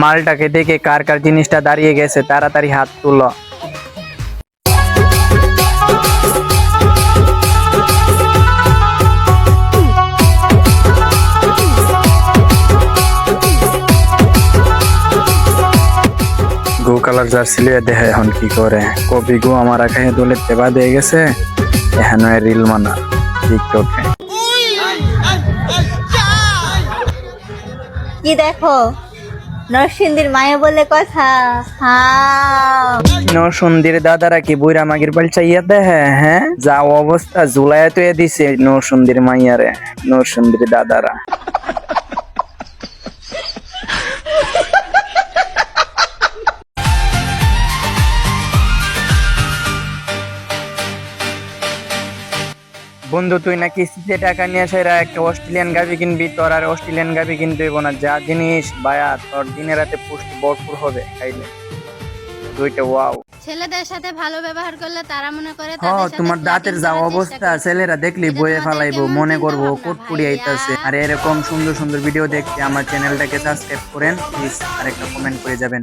মালটাকে দেখে কার কার জিনিসটা দাঁড়িয়ে গেছে তাড়াতাড়ি হাত তুলো। গো কালার জার্সি লিয়ে দেখে এখন কি করে। কপি গো আমার আঁকায় দোলে তেবা দিয়ে গেছে, এখন রিল মানা টিকটকে। কি দেখো, নরসিংদীর মায়া বলে কথা। হ্যাঁ, নরসিংদীর দাদারা কি বুইরা মাগির পাল চাইয়া দেখে? হ্যাঁ, যা অবস্থা জুলাইয়া তো দিছে নরসিংদীর মাইয়ারে, নরসিংদীর দাদারা। বন্ধু তুই নাকি কিস্তিতে টাকা নিয়ে সেরা একটা অস্ট্রেলিয়ান গাভি কিনবি, তোর আর অস্ট্রেলিয়ান গাভি কিনতে হইব না। যা জিনিস বায়া তোর দিনে রাতে পুষ্টি ভরপুর হবে খাইলে। দুইটা ওয়াও। ছেলেদের সাথে ভালো ব্যবহার করলে তারা মনে করে তোমার দাঁতের যা অবস্থা ছেলেরা দেখলি বয়ে ফেলাইবো, মনে করবো কোটকুড়ি আইতাছে। আর এরকম সুন্দর সুন্দর ভিডিও দেখতে আমার চ্যানেলটাকে সাবস্ক্রাইব করেন প্লিজ, আর একটা কমেন্ট করে যাবেন।